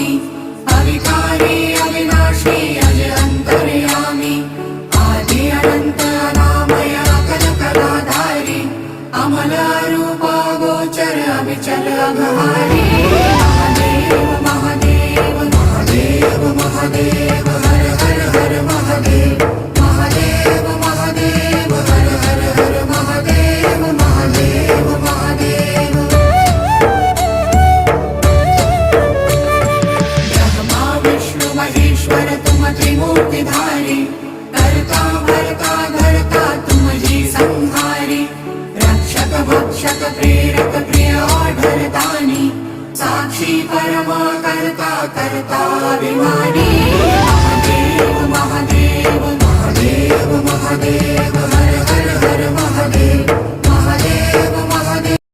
स्वामी अविकारी अविनाशी अज अंतर्यामी आदि अनंत अनामय अकल कलाधारी अमल रूप गोचर अविचल अघहारी महादेव महादेव महादेव महादेव हर हर हर महादेव महादेव महादेव हर हर हर महादेव महादेव महादेव ब्रह्मा विष्णु महेश्वर तुम त्रिमूर्तिधारी कर्ता भर्ता धर्ता तुम जी संहारी रक्षक भक्षक प्रेरक प्रिय आढरतानी साक्षी परमा कर्ता कर्ता अभिमानी